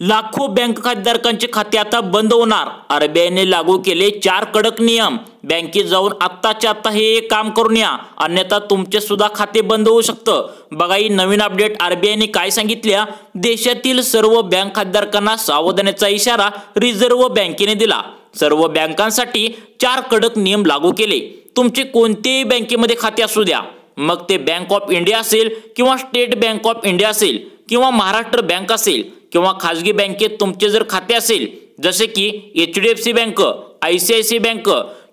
लाखो बँक खातेधारकांचे खाते आता बंद होणार। आरबीआयने लागू केले 4 कडक नियम। बँकेत जाऊन आत्ताच्या आत्ता हे काम करून या, अन्यथा तुमचे सुद्धा खाते बंद होऊ शकतं। बघा ही नवीन अपडेट आरबीआयने काय सांगितल्या। देशातील सर्व बँक खातेधारकांना सावधानीचा इशारा रिझर्व्ह बँकेने दिला। सर्व बँकांसाठी 4 कडक नियम लागू केले। तुमचे कोणतेही बँकेमध्ये खाते असू द्या, मग ते बँक ऑफ इंडिया असेल किंवा स्टेट बँक ऑफ इंडिया असेल किंवा महाराष्ट्र बँक असेल किंवा खाजगी बँकेत तुमचे जर खाते असेल, जसे की HDFC बँक, ICICI बँक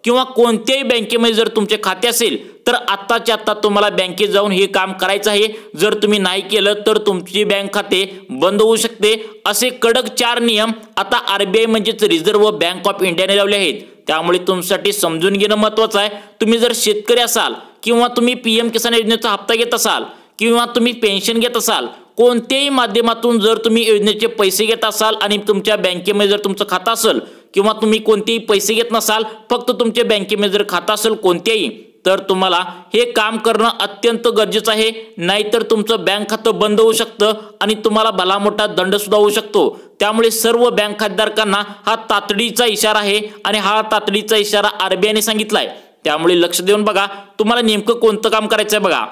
किंवा कोणत्याही बँकेमध्ये जर तुमचे खाते असेल, तर आत्ताच्या आत्ता तुम्हाला बँकेत जाऊन हे काम करायचं आहे। जर तुम्ही नाही केलं तर तुमची बँक खाते बंद होऊ शकते। असे कडक 4 नियम आता आरबीआय म्हणजेच रिझर्व्ह बँक ऑफ इंडियाने लावले आहेत। त्यामुळे तुमच्यासाठी समजून घेणं महत्त्वाचं आहे। तुम्ही जर शेतकरी असाल किंवा तुम्ही PM किसान योजनेचा हप्ता घेत असाल किंवा तुम्ही पेन्शन घेत असाल, कोणत्याही माध्यमातून जर तुम्ही योजनेचे पैसे घेत असाल आणि तुमच्या बँकेमध्ये जर तुमचं खातं असेल किंवा तुम्ही कोणतेही पैसे घेत नसाल, फक्त तुमच्या बँकेमध्ये जर खातं असेल कोणत्याही, तर तुम्हाला हे काम करणं अत्यंत गरजेचं आहे। नाहीतर तुमचं बँक खातं बंद होऊ शकतं आणि तुम्हाला भला मोठा दंड सुद्धा होऊ शकतो। त्यामुळे सर्व बँक खातेधारकांना हा तातडीचा इशारा आहे आणि हा तातडीचा इशारा आरबीआयने सांगितलाय। त्यामुळे लक्ष देऊन बघा तुम्हाला नेमकं कोणतं काम करायचं आहे। बघा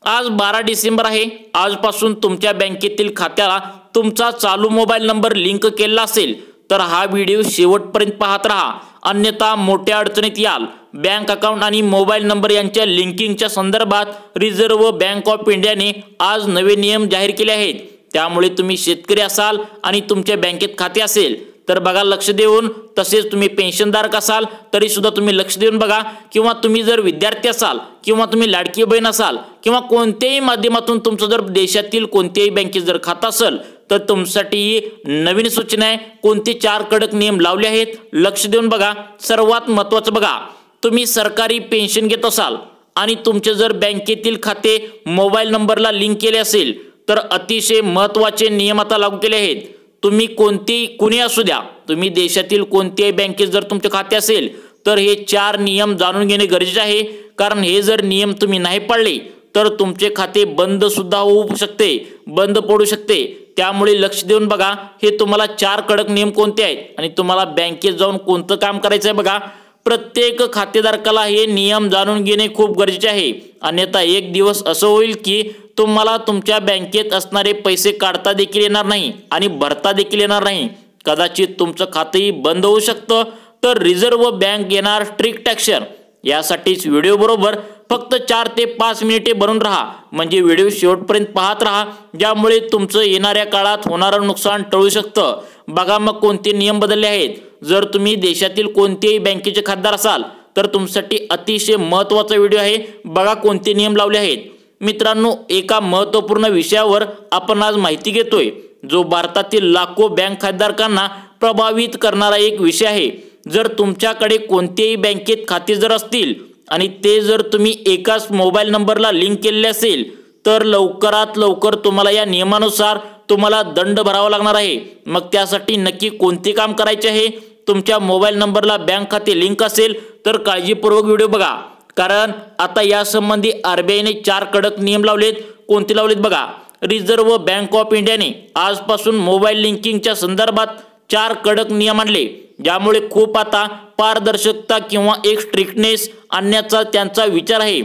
आज 12 डिसेंबर आहे। आजपासून तुमच्या बँकेतील खात्याला तुमचा चालू मोबाईल नंबर लिंक केलेला असेल तर हा व्हिडिओ शेवटपर्यंत पाहत राहा, अन्यथा मोठ्या अडचणीत याल। बँक अकाउंट आणि मोबाईल नंबर यांच्या लिंकिंगच्या संदर्भात रिझर्व्ह बँक ऑफ इंडियाने आज नवे नियम जाहीर केले आहेत। त्यामुळे तुम्ही शेतकरी असाल आणि तुमच्या बँकेत खाते असेल तर बघा लक्ष देऊन, तसेच तुम्ही पेन्शनधारक असाल तरी सुद्धा तुम्ही लक्ष देऊन बघा, किंवा तुम्ही जर विद्यार्थी असाल किंवा तुम्ही लाडकी बहीण असाल किंवा कोणत्याही माध्यमातून तुमचं जर देशातील कोणत्याही बँकेत जर खातं असेल तर तुमच्यासाठी नवीन सूचना आहे। कोणते 4 कडक नियम लावले आहेत लक्ष देऊन बघा। सर्वात महत्त्वाचं बघा, तुम्ही सरकारी पेन्शन घेत असाल आणि तुमचे जर बँकेतील खाते मोबाईल नंबरला लिंक केले असेल तर अतिशय महत्त्वाचे नियम आता लागू केले आहेत। तुम्ही कुणी असू द्या, तुम्ही देशातील कोणत्याही बँकेत जर तुमचे खाते असेल तर हे 4 नियम जाणून घेणे गरजेचे आहे। कारण हे जर नियम तुम्ही नाही पाळले तर तुमचे खाते बंद सुद्धा होऊ शकते, बंद पडू शकते। त्यामुळे लक्ष देऊन बघा हे तुम्हाला 4 कडक नियम कोणते आहेत आणि तुम्हाला बँकेत जाऊन कोणतं काम करायचं आहे। बघा प्रत्येक खातेधारकाला हे नियम जाणून घेणे खूप गरजेचे आहे, अन्यथा एक दिवस असं होईल की तुम्हाला तुमच्या बँकेत असणारे पैसे काढता देखील येणार नाही आणि भरता देखील येणार नाही। कदाचित तुमचं खातेही बंद होऊ शकतं। तर रिझर्व्ह बँक घेणार स्ट्रिक्ट ॲक्शन। यासाठीच व्हिडिओ बरोबर फक्त 4 ते 5 मिनिटे बनून राहा, म्हणजे व्हिडिओ शेवटपर्यंत पाहत राहा, ज्यामुळे तुमचं येणाऱ्या काळात होणारं नुकसान टळू शकतं। बघा मग कोणते नियम बदलले आहेत। जर तुम्ही देशातील कोणत्याही बँकेचे खातेदार असाल तर तुमच्यासाठी अतिशय महत्त्वाचा व्हिडिओ आहे। बघा कोणते नियम लावले आहेत। मित्रांनो, एका महत्त्वपूर्ण विषयावर आपण आज माहिती घेतोय, जो भारतातील लाखो बँक खातेधारकांना प्रभावित करणारा एक विषय आहे। जर तुमच्याकडे कोणत्याही बँकेत खाते जर असतील आणि ते जर तुम्ही एकाच मोबाईल नंबरला लिंक केलेले असेल तर लवकरात लवकर तुम्हाला या नियमानुसार तुम्हाला दंड भरावा लागणार आहे। मग त्यासाठी नक्की कोणते काम करायचे आहे। तुमच्या मोबाईल नंबरला बँक खाते लिंक असेल तर काळजीपूर्वक व्हिडिओ बघा, कारण आता यासंबंधी आरबीआयने 4 कडक नियम लावलेत। कोणते लावलेत बघा। रिझर्व्ह बँक ऑफ इंडियाने आजपासून मोबाईल लिंकिंगच्या संदर्भात 4 कडक नियम आणले, ज्यामुळे खूप आता पारदर्शकता किंवा एक स्ट्रिक्टनेस आणण्याचा त्यांचा विचार आहे।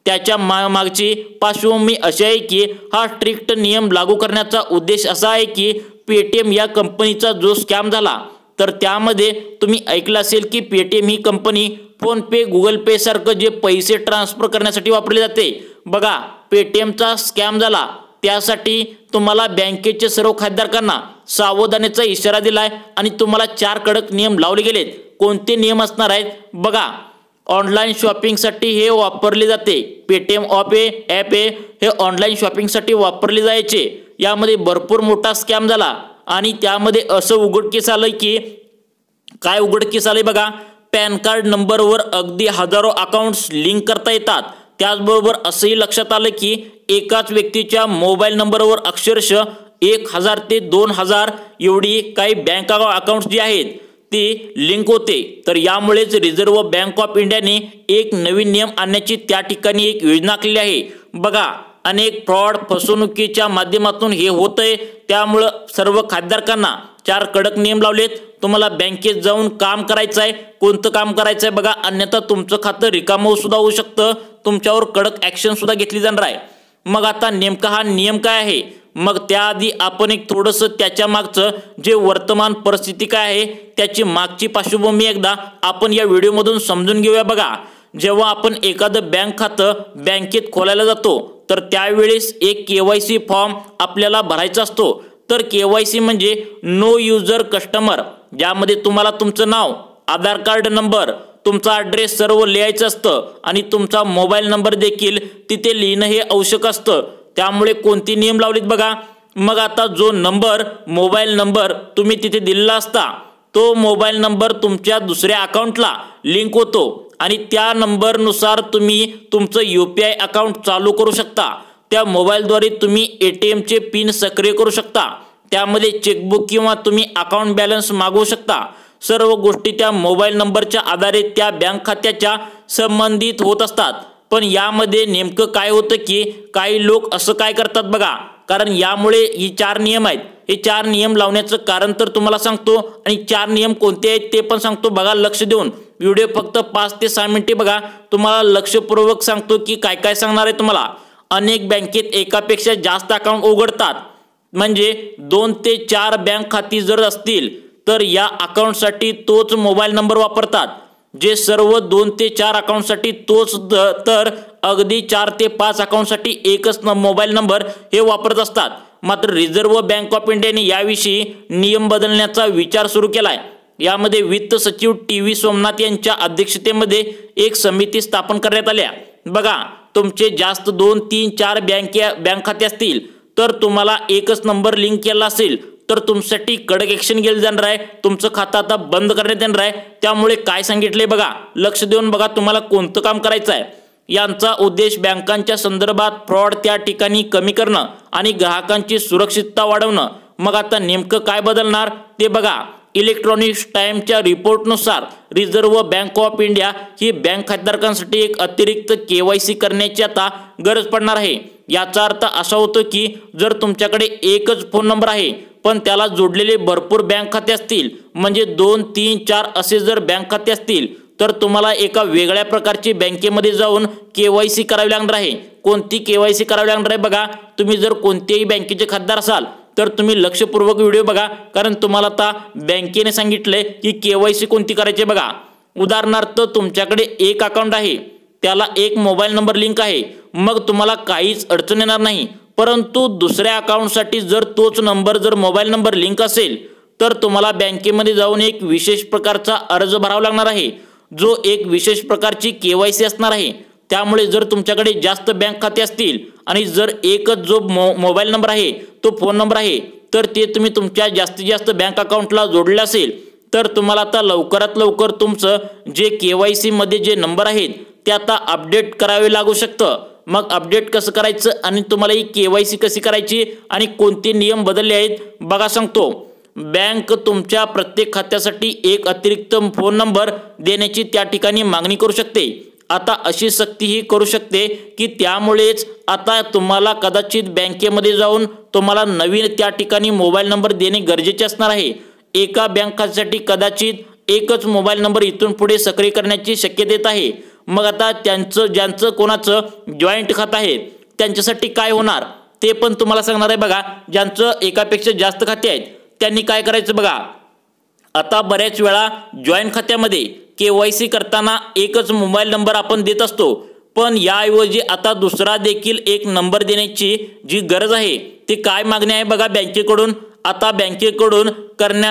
त्याच्या मागची पार्श्वभूमी अशी आहे की हा स्ट्रिक्ट नियम लागू करण्याचा उद्देश असा आहे की पेटीएम या कंपनीचा जो स्कॅम झाला, तर त्यामध्ये तुम्ही ऐकलं असेल की पेटीएम ही कंपनी फोनपे, गुगल पे सारखं जे पैसे ट्रान्सफर करण्यासाठी वापरले जाते, बघा पेटीएमचा स्कॅम झाला। त्यासाठी तुम्हाला बँकेचे सर्व खातेधारकांना सावधानीचा इशारा दिलाय आणि तुम्हाला 4 कडक नियम लावले गेलेत। कोणते नियम असणार आहेत बघा। ऑनलाईन शॉपिंगसाठी हे वापरले जाते। पेटीएम ॲप आहे, हे ऑनलाईन शॉपिंगसाठी वापरले जायचे। यामध्ये भरपूर मोठा स्कॅम झाला आणि त्यामध्ये असं उघडकीस आलं की काय उघडकीस आले बघा, पॅन कार्ड नंबरवर अगदी हजारो अकाउंट्स लिंक करता येतात। त्याचबरोबर असंही लक्षात आलं की एकाच व्यक्तीच्या मोबाईल नंबरवर अक्षरशः 1000 ते 2000 एवढी काही बँक अकाउंट्स जी आहेत ती लिंक होते। तर यामुळेच रिझर्व्ह बँक ऑफ इंडियाने एक नवीन नियम आणण्याची त्या ठिकाणी एक योजना आखली आहे। बघा अनेक फ्रॉड फसवणुकीच्या माध्यमातून हे होतंय। त्यामुळे सर्व खातेधारकांना 4 कडक नियम लावलेत। तुम्हाला बँकेत जाऊन काम करायचं आहे, कोणतं काम करायचं आहे बघा, अन्यथा तुमचं खातं रिकामं सुद्धा होऊ शकतं, तुमच्यावर कडक ॲक्शन सुद्धा घेतली जाणार आहे। मग आता नेमका हा नियम काय आहे, मग त्याआधी आपण एक थोडंसं त्याच्या मागचं जे वर्तमान परिस्थिती काय आहे त्याची मागची पार्श्वभूमी एकदा आपण या व्हिडिओमधून समजून घेऊया बघा। जेव्हा आपण एखादं बँक खातं बँकेत खोलायला जातो तर त्यावेळेस एक KYC फॉर्म आपल्याला भरायचा असतो। तर KYC म्हणजे नो युजर कस्टमर, ज्यामध्ये तुम्हाला तुमचं नाव, आधार कार्ड नंबर, तुमचा ॲड्रेस सर्व लिहायचं असतं आणि तुमचा मोबाईल नंबर देखील तिथे लिहिणं हे आवश्यक असतं। त्यामुळे कोणती नियम लावलीत बघा। मग आता जो नंबर, मोबाईल नंबर तुम्ही तिथे दिलेला असता तो मोबाईल नंबर तुमच्या दुसऱ्या अकाउंटला लिंक होतो आणि त्या नंबरनुसार तुम्ही तुमचं UPI अकाउंट चालू करू शकता। त्या मोबाईलद्वारे तुम्ही ATMचे पिन सक्रिय करू शकता, त्यामध्ये चेकबुक किंवा तुम्ही अकाउंट बॅलन्स मागवू शकता। सर्व गोष्टी त्या मोबाईल नंबरच्या आधारे त्या बँक खात्याच्या संबंधित होत असतात। पण यामध्ये नेमकं काय होतं की काही लोक असं काय करतात बघा, कारण यामुळे ही 4 नियम आहेत, हे 4 नियम लावण्याचं कारण तर तुम्हाला सांगतो आणि 4 नियम कोणते आहेत ते पण सांगतो बघा। लक्ष देऊन व्हिडिओ फक्त 5 ते 6 मिनिटे बघा, तुम्हाला लक्षपूर्वक सांगतो की काय काय सांगणार आहे तुम्हाला। अनेक बँकेत एकापेक्षा जास्त अकाउंट उघडतात, म्हणजे 2 ते 4 बँक खाती जर असतील तर या अकाउंटसाठी तोच मोबाईल नंबर वापरतात। जे सर्व 2 ते 4 अकाउंटसाठी तोच, तर अगदी 4 ते 5 अकाउंटसाठी एकच मोबाईल नंबर हे वापरत असतात। मात्र रिझर्व्ह बँक ऑफ इंडियाने याविषयी नियम बदलण्याचा विचार सुरू केलाय। यामध्ये वित्त सचिव TV सोमनाथ यांच्या अध्यक्षतेमध्ये एक समिती स्थापन करण्यात आल्या बघा। तुमचे जास्त 2, 3, 4 बँक खाते असतील तर तुम्हाला एकच नंबर लिंक केला असेल तर तुमच्यासाठी कडक ॲक्शन घेतली जाणार आहे, तुमचं खातं आता बंद करण्यात येणार आहे। त्यामुळे काय सांगितलंय बघा, लक्ष देऊन बघा तुम्हाला कोणतं काम करायचं आहे। यांचा उद्देश बँकांच्या संदर्भात फ्रॉड त्या ठिकाणी कमी करणं आणि ग्राहकांची सुरक्षितता वाढवणं। मग आता नेमकं काय बदलणार ते बघा। इलेक्ट्रॉनिक टाइम्सच्या रिपोर्टनुसार रिझर्व्ह बँक ऑफ इंडिया ही बँक खातेधारकांसाठी एक अतिरिक्त KYC करण्याची आता गरज पडणार आहे। याचा अर्थ असा होतो की जर तुमच्याकडे एकच फोन नंबर आहे पण त्याला जोडलेले भरपूर बँक खाते असतील, म्हणजे 2, 3, 4 असे जर बँक खाते असतील तर तुम्हाला एका वेगळ्या प्रकारची बँकेमध्ये जाऊन KYC करावी लागणार आहे। कोणती KYC करावी लागणार आहे बघा। तुम्ही जर कोणत्याही बँकेचे खातेदार असाल तर तुम्ही लक्षपूर्वक व्हिडिओ बघा, कारण तुम्हाला आता बँकेने सांगितलंय की KYC कोणती करायची बघा। उदाहरणार्थ तुमच्याकडे एक अकाउंट आहे, त्याला एक मोबाईल नंबर लिंक आहे, मग तुम्हाला काहीच अडचण येणार नाही। परंतु दुसऱ्या अकाउंटसाठी जर तोच नंबर, जर मोबाईल नंबर लिंक असेल तर तुम्हाला बँकेमध्ये जाऊन एक विशेष प्रकारचा अर्ज भरावा लागणार आहे, जो एक विशेष प्रकारची KYC असणार आहे। त्यामुळे जर तुमच्याकडे जास्त बँक खाते असतील आणि जर एकच जो मोबाईल नंबर आहे तो फोन नंबर आहे तर ते तुम्ही तुमच्या जास्तीत जास्त बँक अकाउंटला जोडले असेल तर तुम्हाला आता लवकरात लवकर तुमचं जे KYC मध्ये जे नंबर आहेत ते आता अपडेट करावे लागू शकतं। मग अपडेट कसं करायचं आणि तुम्हाला ही KYC कशी करायची आणि कोणते नियम बदलले आहेत बघा सांगतो। बँक तुमच्या प्रत्येक खात्यासाठी एक अतिरिक्त फोन नंबर देण्याची त्या ठिकाणी मागणी करू शकते। आता अशी सक्ती ही करू शकते की त्यामुळेच आता तुम्हाला कदाचित बँकेमध्ये जाऊन तुम्हाला नवीन त्या ठिकाणी मोबाईल नंबर देणे गरजेचे असणार आहे। एका बँक खात्यासाठी कदाचित एकच मोबाईल नंबर इथून पुढे सक्रिय करण्याची शक्यता येत आहे। मग आता ज्यांचं कोणाचं जॉईंट खातं आहे त्यांच्यासाठी काय होणार ते पण तुम्हाला सांगणार आहे बघा। ज्यांचं एकापेक्षा जास्त खाते आहेत त्यांनी काय करायचं बघा। आता बऱ्याच वेळा जॉईंट खात्यामध्ये KYC करताना एकच मोबाईल नंबर आपण देत असतो, पण याऐवजी आता दुसरा देखील एक नंबर देण्याची जी गरज आहे ती काय मागणी आहे बघा बँकेकडून। आता बँकेकडून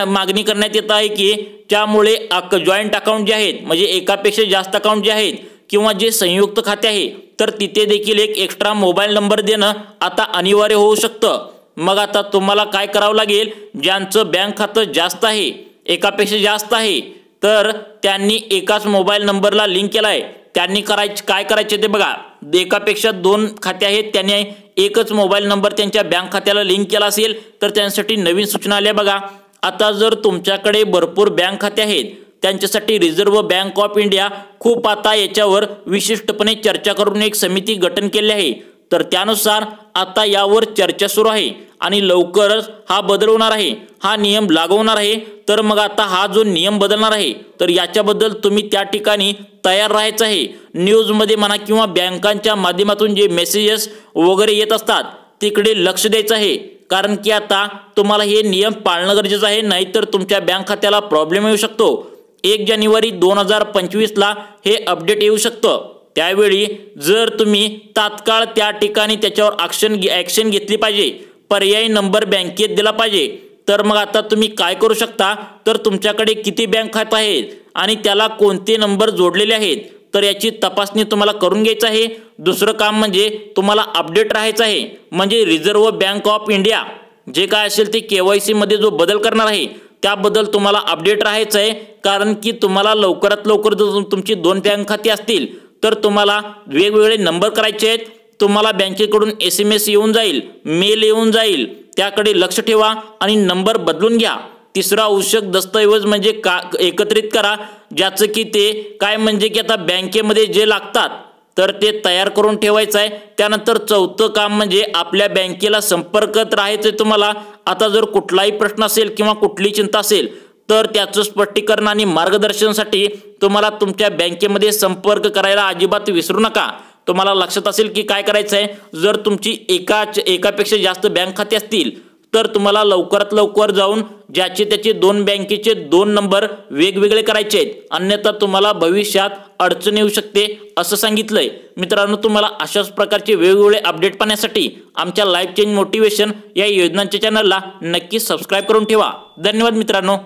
मागणी करण्यात येत आहे की त्यामुळे जॉईंट अकाउंट जे आहेत, म्हणजे एकापेक्षा जास्त अकाउंट जे आहेत किंवा जे संयुक्त खाते आहे तर तिथे देखील एक एक्स्ट्रा मोबाईल नंबर देणं आता अनिवार्य होऊ शकतं। मग आता तुम्हाला काय करावं लागेल, ज्यांचं बँक खातं जास्त आहे, एकापेक्षा जास्त आहे, तर त्यांनी एकाच मोबाईल नंबरला लिंक केलाय, त्यांनी काय करायचे ते बघा। एकापेक्षा 2 खाते आहेत, त्यांनी एकच मोबाईल नंबर त्यांच्या बँक खात्याला लिंक केला असेल तर त्यांच्यासाठी नवीन सूचना आल्या बघा। आता जर तुमच्याकडे भरपूर बँक खाते आहेत त्यांच्यासाठी रिझर्व्ह बँक ऑफ इंडिया खूप आता याच्यावर विशिष्टपणे चर्चा करून एक समिती गठन केली आहे। तर त्यानुसार आता यावर चर्चा सुरू आहे आणि लवकरच हा बदल होणार आहे, हा नियम लागू होणार आहे। तर मग आता हा जो नियम बदलणार आहे तर याच्याबद्दल तुम्ही त्या ठिकाणी तयार राहायचं आहे। न्यूजमध्ये म्हणा किंवा बँकांच्या माध्यमातून जे मेसेजेस वगैरे येत असतात तिकडे लक्ष द्यायचं आहे, कारण की आता तुम्हाला हे नियम पाळणं गरजेचं आहे, नाहीतर तुमच्या बँक खात्याला प्रॉब्लेम येऊ शकतो। 1 जानेवारी 2025ला हे अपडेट येऊ शकतं। त्यावेळी जर तुम्ही तात्काळ त्या ठिकाणी त्याच्यावर ॲक्शन घेतली पाहिजे, पर्यायी नंबर बँकेत दिला पाहिजे। तर मग आता तुम्ही काय करू शकता, तर तुमच्याकडे किती बँक खाते आहेत आणि त्याला कोणते नंबर जोडलेले आहेत तर याची तपासणी तुम्हाला करून घ्यायची आहे। दुसरं काम म्हणजे तुम्हाला अपडेट राहायचं आहे, म्हणजे रिझर्व्ह बँक ऑफ इंडिया जे काय असेल ते KYC मध्ये जो बदल करणार आहे त्याबद्दल तुम्हाला अपडेट राहायचं आहे, कारण की तुम्हाला लवकरात लवकर जर तुमची 2 बँक खाती असतील तर तुम्हाला वेगवेगळे नंबर करायचे आहेत। तुम्हाला बँकेकडून SMS येऊन जाईल, मेल येऊन जाईल, त्याकडे लक्ष ठेवा आणि नंबर बदलून घ्या। तिसरा आवश्यक दस्तऐवज म्हणजे एकत्रित करा, ज्याचं की ते काय म्हणजे की आता बँकेमध्ये जे लागतात तर ते तयार करून ठेवायचं आहे। त्यानंतर चौथं काम म्हणजे आपल्या बँकेला संपर्कात राहायचं आहे तुम्हाला। आता जर कुठलाही प्रश्न असेल किंवा कुठली चिंता असेल तर त्याचं स्पष्टीकरण आणि मार्गदर्शनासाठी तुम्हाला तुमच्या बँकेमध्ये संपर्क करायला अजिबात विसरू नका। तुम्हाला लक्षात असेल की काय करायचं आहे, जर तुमची एकापेक्षा जास्त बँक खाते असतील तर तुम्हाला लवकरात लवकर जाऊन ज्याचे त्याचे 2 बँकेचे 2 नंबर वेगवेगळे करायचे आहेत, अन्यथा तुम्हाला भविष्यात अडचण येऊ शकते असं सांगितलंय। मित्रांनो, तुम्हाला अशाच प्रकारचे वेगवेगळे अपडेट पाहण्यासाठी आमच्या लाईफ चेंज मोटिवेशन या योजनांच्या चॅनलला नक्की सबस्क्राईब करून ठेवा। धन्यवाद मित्रांनो।